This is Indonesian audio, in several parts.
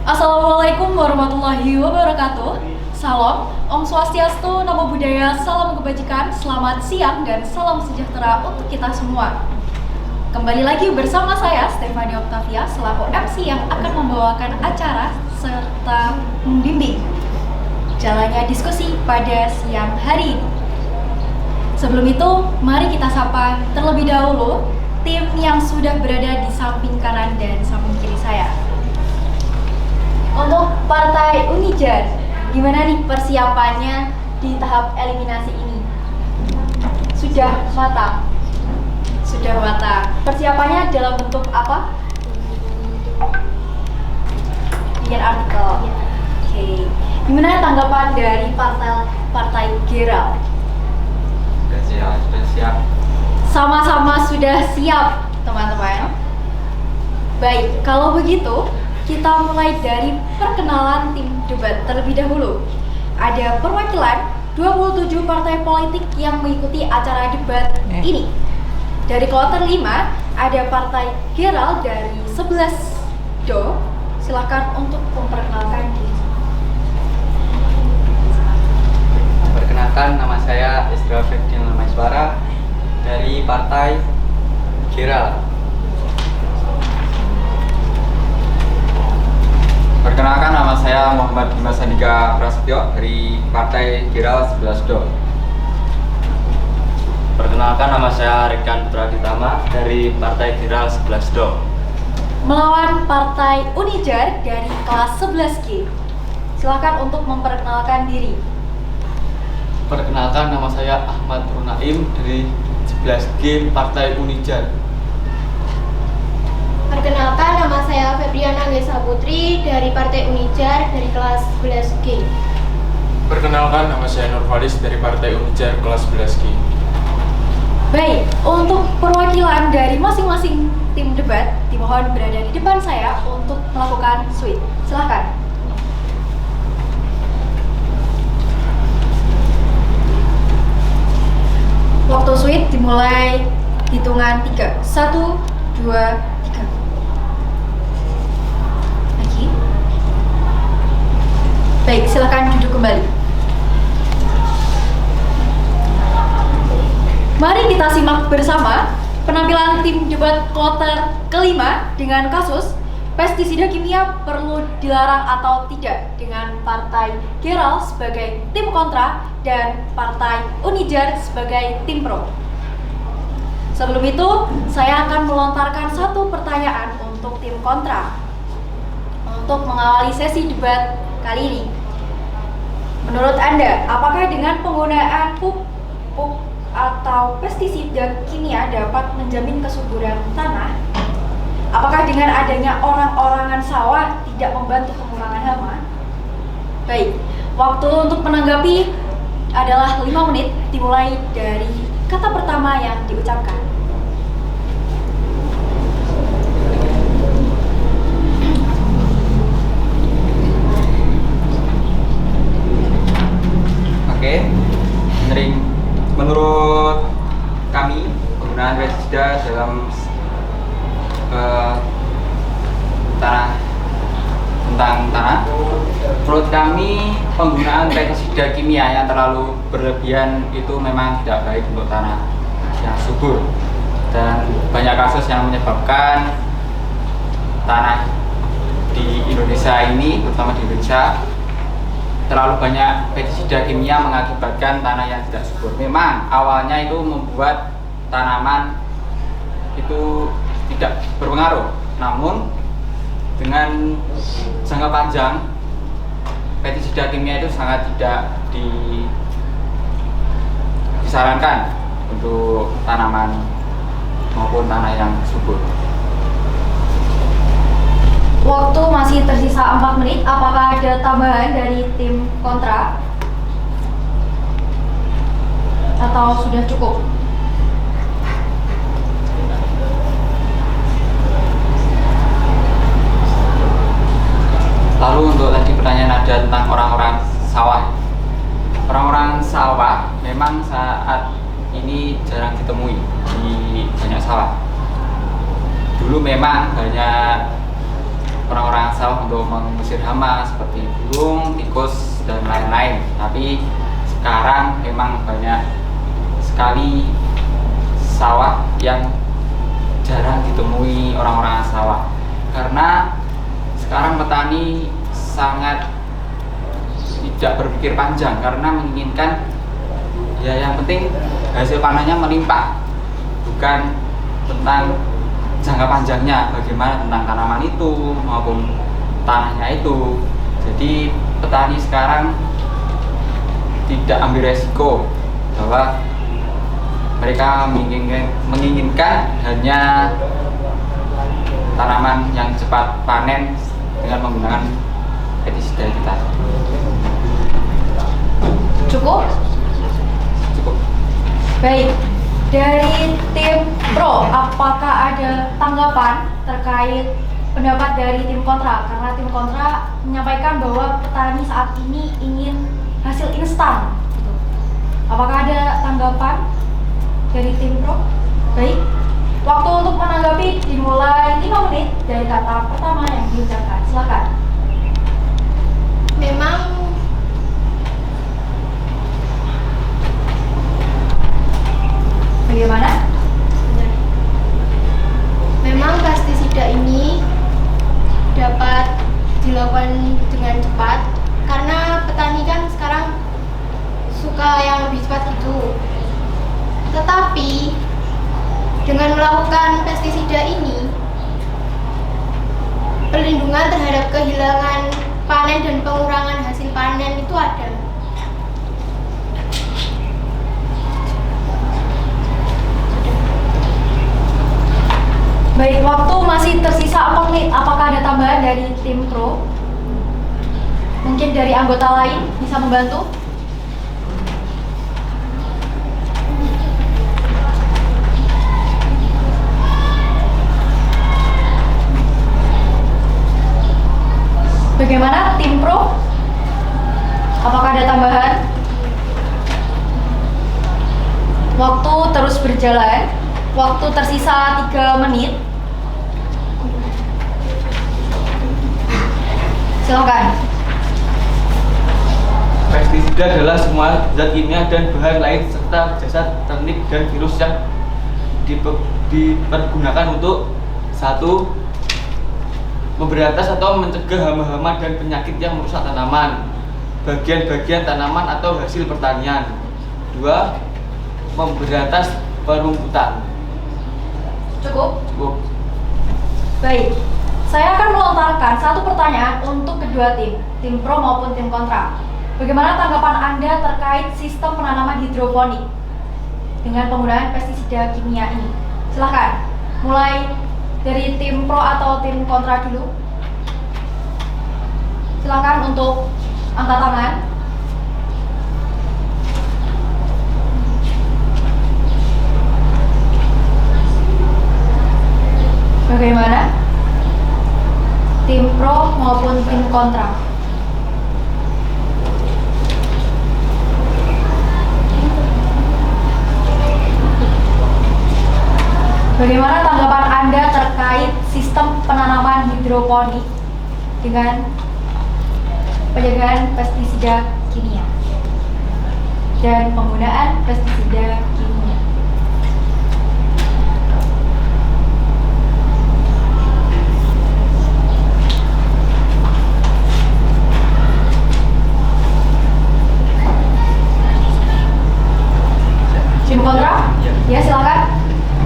Assalamualaikum warahmatullahi wabarakatuh. Salam, Om Swastiastu, Namo Buddhaya, salam kebajikan, selamat siang dan salam sejahtera untuk kita semua. Kembali lagi bersama saya, Stefani Octavia, selaku MC yang akan membawakan acara serta membimbing jalannya diskusi pada siang hari ini. Sebelum itu, mari kita sapa terlebih dahulu tim yang sudah berada di samping kanan dan samping kiri saya. Untuk Partai Unijar, gimana nih persiapannya di tahap eliminasi ini? Sudah matang? Sudah matang. Persiapannya dalam bentuk apa? Bikin artikel. Oke. Gimana tanggapan dari Partai Geral? Sudah siap. Sama-sama sudah siap, teman-teman. Baik, kalau begitu kita mulai dari perkenalan tim debat terlebih dahulu. Ada perwakilan 27 partai politik yang mengikuti acara debat ini. Dari kloter 5 ada Partai Geral dari 11 Do. Silakan untuk memperkenalkan diri. Perkenalkan, nama saya Isra Ferdin Lamaiswara dari Partai Geral. Perkenalkan, nama saya Muhammad Dimas Andika Prasetyo dari Partai Geral 11 Do. Perkenalkan, nama saya Rekan Praditama dari Partai Geral 11 Do. Melawan Partai Unijar dari kelas 11G. Silakan untuk memperkenalkan diri. Perkenalkan, nama saya Ahmad Runaim dari 11G Partai Unijar. Perkenalkan, nama saya Febriana Gesa Putri dari Partai Unijar dari kelas 11G. Perkenalkan, nama saya Nurfalis dari Partai Unijar kelas 11G. Baik, untuk perwakilan dari masing-masing tim debat dimohon berada di depan saya untuk melakukan switch. Silakan. Waktu switch dimulai hitungan 3. 1, 2, 3. Lagi. Baik, silakan duduk kembali. Mari kita simak bersama penampilan tim debat kloter kelima dengan kasus pestisida kimia perlu dilarang atau tidak dengan Partai Geral sebagai tim kontra dan Partai Unijar sebagai tim pro. Sebelum itu, saya akan melontarkan satu pertanyaan untuk tim kontra untuk mengawali sesi debat kali ini. Menurut Anda, apakah dengan penggunaan pupuk atau pestisida kimia dapat menjamin kesuburan tanah? Apakah dengan adanya orang-orangan sawah tidak membantu pengurangan hama? Baik, waktu untuk menanggapi adalah 5 menit dimulai dari kata pertama yang diucapkan. Oke. Menurut kami, penggunaan pestisida dalam tanah, menurut kami penggunaan pestisida kimia yang terlalu berlebihan itu memang tidak baik untuk tanah yang subur, dan banyak kasus yang menyebabkan tanah di Indonesia ini, terutama di Indonesia, terlalu banyak pestisida kimia mengakibatkan tanah yang tidak subur. Memang awalnya itu membuat tanaman itu tidak berpengaruh, namun dengan jangka panjang pestisida kimia itu sangat tidak disarankan untuk tanaman maupun tanah yang subur. Waktu masih tersisa 4 menit, apakah ada tambahan dari tim kontra? Atau sudah cukup? Lalu untuk tadi pertanyaan ada tentang orang-orang sawah. Orang-orang sawah memang saat ini jarang ditemui di banyak sawah. Dulu memang banyak orang-orang sawah untuk mengusir hama seperti burung, tikus, dan lain-lain. Tapi sekarang memang banyak sekali sawah yang jarang ditemui orang-orang sawah, karena sekarang petani sangat tidak berpikir panjang karena menginginkan ya yang penting hasil panennya melimpah, bukan tentang jangka panjangnya bagaimana tentang tanaman itu maupun tanahnya itu. Jadi petani sekarang tidak ambil resiko bahwa mereka menginginkan hanya tanaman yang cepat panen dengan menggunakan pestisida kita. Cukup? Cukup. Baik, dari tim pro, apakah ada tanggapan terkait pendapat dari tim kontra? Karena tim kontra menyampaikan bahwa petani saat ini ingin hasil instan. Apakah ada tanggapan dari tim pro? Baik, waktu untuk menanggapi dimulai 5 menit dari kata pertama yang diucapkan. Silakan. Bagaimana? Memang pestisida ini dapat dilakukan dengan cepat karena petani kan sekarang suka yang lebih cepat gitu. Tetapi dengan melakukan pestisida ini, perlindungan terhadap kehilangan panen dan pengurangan hasil panen itu ada. Baik, waktu masih tersisa 4 menit. Apakah ada tambahan dari tim pro? Mungkin dari anggota lain bisa membantu? Bagaimana tim pro? Apakah ada tambahan? Waktu terus berjalan. Waktu tersisa 3 menit. Silakan. Pestisida adalah semua zat kimia dan bahan lain serta jasa teknik dan virus yang dipergunakan untuk satu, memberantas atau mencegah hama-hama dan penyakit yang merusak tanaman, bagian-bagian tanaman atau hasil pertanian. Dua, memberantas perumputan. Cukup? Cukup. Baik. Saya akan melontarkan satu pertanyaan untuk kedua tim pro maupun tim kontra. Bagaimana tanggapan Anda terkait sistem penanaman hidroponik dengan penggunaan pestisida kimia ini? Silahkan, mulai dari tim pro atau tim kontra dulu. Silahkan untuk angkat tangan. Bagaimana? Tim pro maupun tim kontra? Bagaimana tanggapan Anda terkait sistem penanaman hidroponik dengan penjagaan pestisida kimia dan penggunaan pestisida kimia? Tim kontra? Ya, silakan.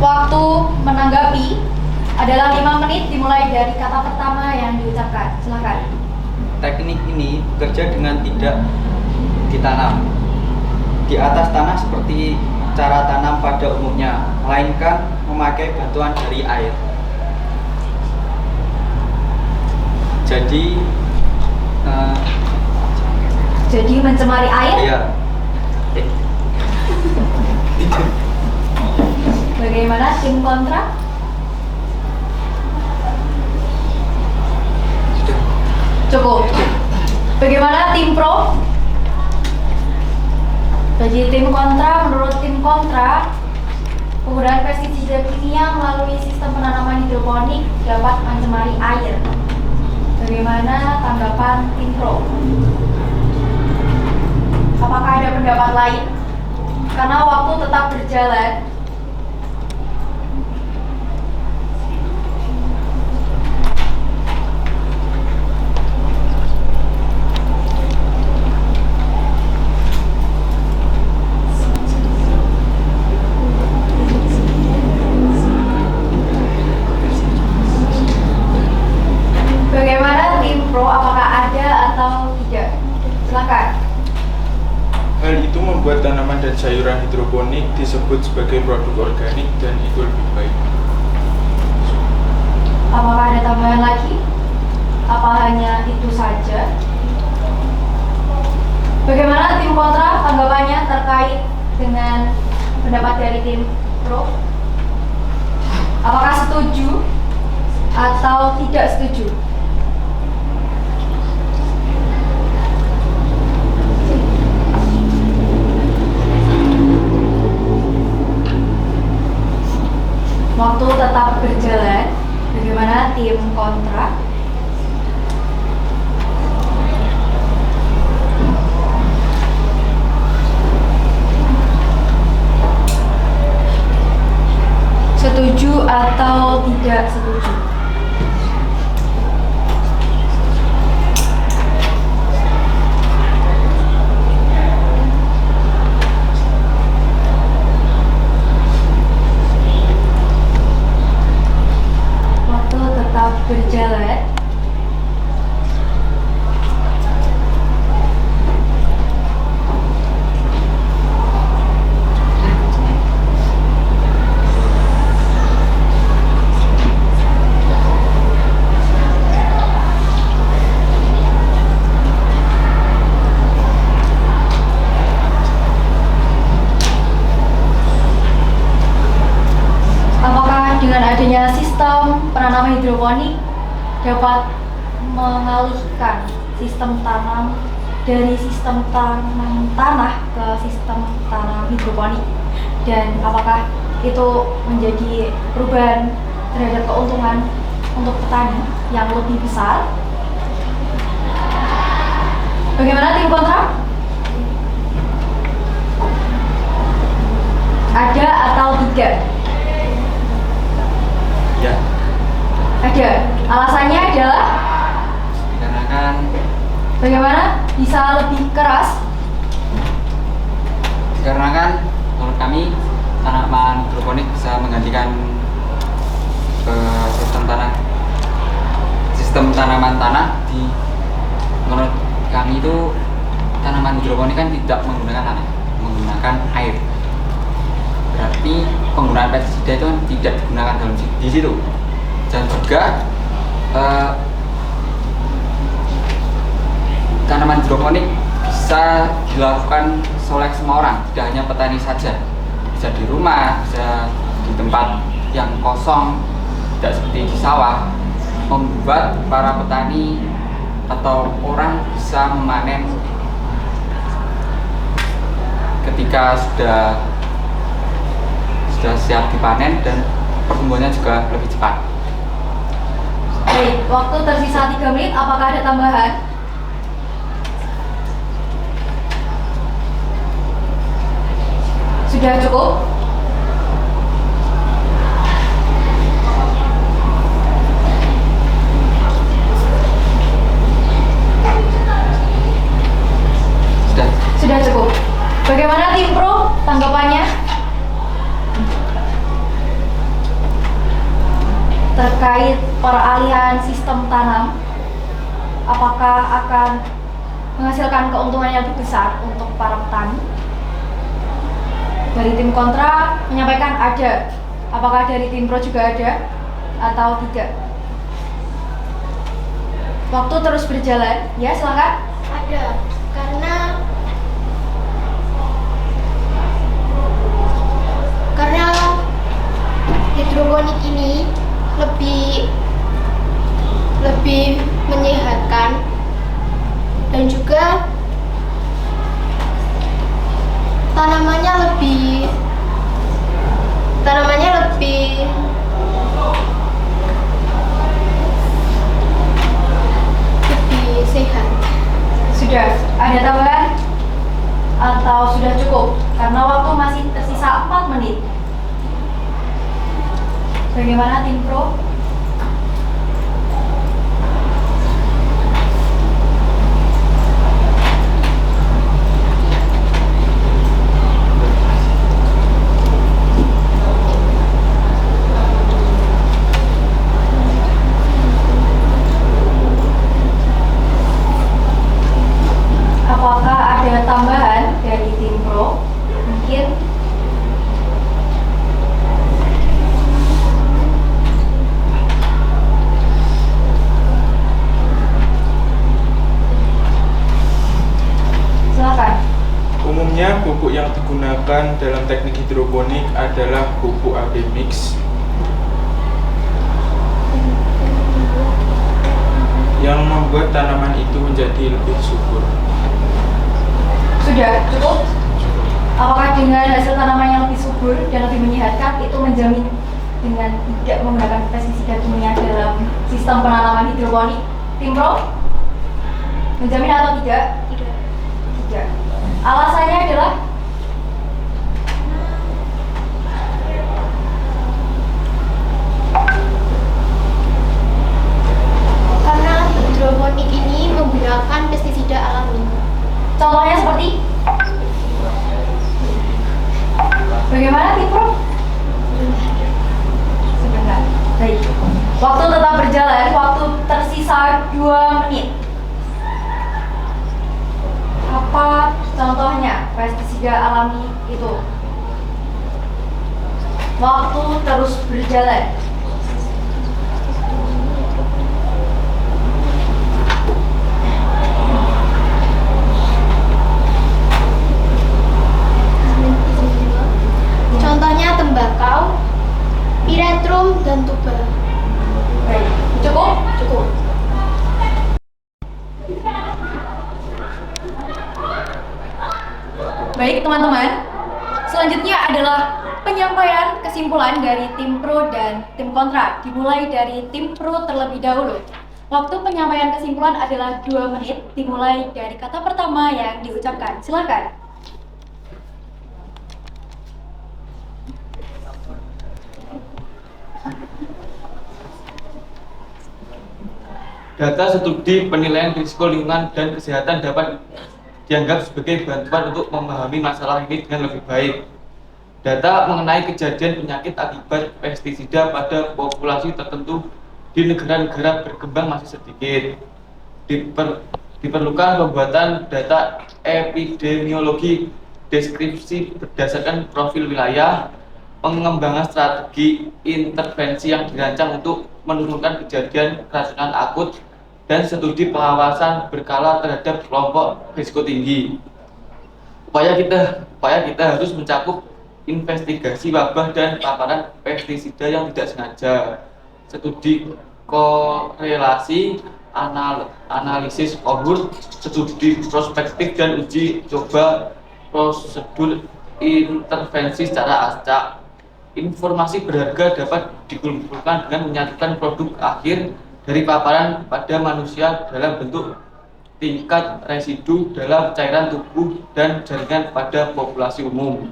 Waktu menanggapi adalah 5 menit dimulai dari kata pertama yang diucapkan. Silakan. Teknik ini bekerja dengan tidak ditanam di atas tanah seperti cara tanam pada umumnya, melainkan memakai bantuan dari air. Jadi mencemari air? Iya. Bagaimana tim kontra? Cukup. Bagaimana tim pro? Bagi tim kontra, menurut tim kontra, penggunaan pestisida kimia melalui sistem penanaman hidroponik dapat mencemari air. Bagaimana tanggapan tim pro? Apakah ada pendapat lain? Karena waktu tetap berjalan. Bagaimana tim pro? Apakah ada atau tidak? Silakan. Hal itu membuat tanaman dan sayuran hidroponik disebut sebagai produk organik dan itu lebih baik. Apakah ada tambahan lagi? Apa hanya itu saja? Bagaimana tim kontra tanggapannya terkait dengan pendapat dari tim pro? Apakah setuju atau tidak setuju? Waktu tetap berjalan. Bagaimana tim kontra? Setuju atau tidak setuju? Waktu tetap berjalan. Apakah dengan adanya sistem penanaman hidroponik dapat mengalihkan sistem tanam dari sistem tanam tanah ke sistem tanam hidroponik, dan apakah itu menjadi perubahan terhadap keuntungan untuk petani yang lebih besar? Bagaimana tim kontra? Ada atau tidak? Ya, Ada. Alasannya adalah dikarenakan bagaimana bisa lebih keras? dikarenakan menurut kami tanaman hidroponik bisa menggantikan sistem tanaman tanah. Menurut kami itu tanaman hidroponik kan tidak menggunakan tanah, menggunakan air. Berarti penggunaan pestisida itu kan tidak digunakan di situ. Dan juga tanaman hidroponik bisa dilakukan oleh semua orang, tidak hanya petani saja. Bisa di rumah, bisa di tempat yang kosong, tidak seperti di sawah. Membuat para petani atau orang bisa memanen ketika sudah siap dipanen, dan pertumbuhannya juga lebih cepat. Baik, waktu tersisa 3 menit. Apakah ada tambahan? Sudah cukup? Sudah cukup. Bagaimana tim pro tanggapannya terkait peralihan sistem tanam? Apakah akan menghasilkan keuntungan yang lebih besar untuk para petani? Dari tim kontra menyampaikan ada. Apakah dari tim pro juga ada atau tidak? Waktu terus berjalan. Ya, silakan. Ada, karena hidroponik ini lebih menyehatkan, dan juga tanamannya lebih Sudah ada tambahan atau sudah cukup? Karena waktu masih tersisa 4 menit. Bagaimana tim pro? Apakah ada tambahan dari tim pro? Mungkin silakan. Umumnya pupuk yang digunakan dalam teknik hidroponik adalah pupuk AB mix yang membuat tanaman itu menjadi lebih subur. Sudah cukup? Apakah dengan hasil tanaman yang lebih subur dan lebih menyehatkan itu menjamin dengan tidak menggunakan pestisida kimia dalam sistem penanaman hidroponik? Tim pro? Menjamin atau tidak? Tidak. Alasannya adalah Karena hidroponik ini menggunakan pestisida alami. contohnya seperti bagaimana tim pro? Sebentar. Baik. Waktu tetap berjalan, waktu tersisa 2 menit. Apa contohnya pestisida alami itu? Waktu terus berjalan. Contohnya tembakau, piretrum, dan tuba. Baik. Cukup? Cukup. Baik teman-teman, selanjutnya adalah penyampaian kesimpulan dari tim pro dan tim kontra. Dimulai dari tim pro terlebih dahulu. Waktu penyampaian kesimpulan adalah 2 menit, dimulai dari kata pertama yang diucapkan. Silakan. Data studi penilaian risiko lingkungan dan kesehatan dapat dianggap sebagai bantuan untuk memahami masalah ini dengan lebih baik. Data mengenai kejadian penyakit akibat pestisida pada populasi tertentu di negara-negara berkembang masih sedikit. Diperlukan pembuatan data epidemiologi deskripsi berdasarkan profil wilayah, pengembangan strategi intervensi yang dirancang untuk menurunkan kejadian keracunan akut, dan studi pengawasan berkala terhadap kelompok risiko tinggi. Upaya kita harus mencakup investigasi wabah dan paparan pestisida yang tidak sengaja, studi korelasi, analisis kohort, studi prospektif dan uji coba prosedur intervensi secara acak. Informasi berharga dapat dikumpulkan dengan menyatukan produk akhir dari paparan pada manusia dalam bentuk tingkat residu dalam cairan tubuh dan jaringan pada populasi umum.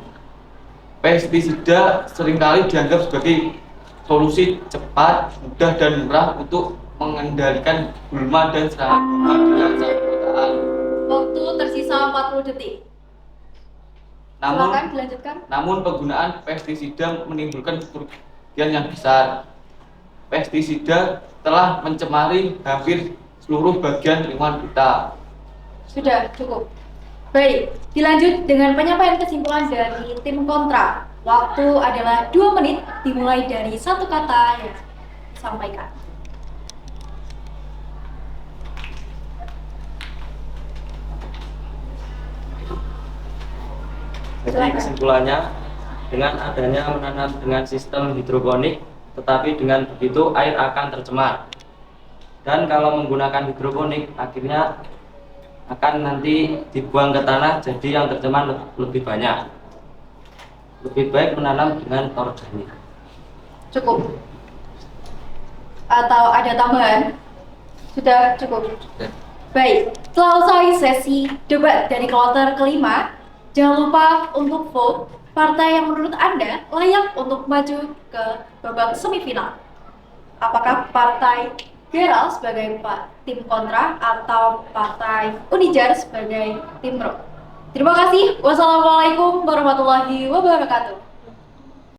Pestisida seringkali dianggap sebagai solusi cepat, mudah, dan murah untuk mengendalikan gulma dan serangan hama dalam perkotaan. Waktu tersisa 40 detik. Silakan dilanjutkan. Namun penggunaan pestisida menimbulkan kerugian yang besar. Pestisida telah mencemari hampir seluruh bagian lingkungan kita. Sudah cukup. Baik, dilanjut dengan penyampaian kesimpulan dari tim kontra. Waktu adalah 2 menit, dimulai dari satu kata yang disampaikan. Jadi kesimpulannya, dengan adanya menanam dengan sistem hidroponik, tetapi dengan begitu air akan tercemar. Dan kalau menggunakan hidroponik, akhirnya akan nanti dibuang ke tanah, jadi yang tercemar lebih banyak. Lebih baik menanam dengan organik. Cukup. Atau ada tambahan? Sudah cukup. Baik, setelah usai sesi debat dari kloter kelima, jangan lupa untuk vote partai yang menurut Anda layak untuk maju ke babak semifinal. Apakah partai Geral sebagai tim kontra atau partai Unijar sebagai tim pro? Terima kasih. Wassalamualaikum warahmatullahi wabarakatuh.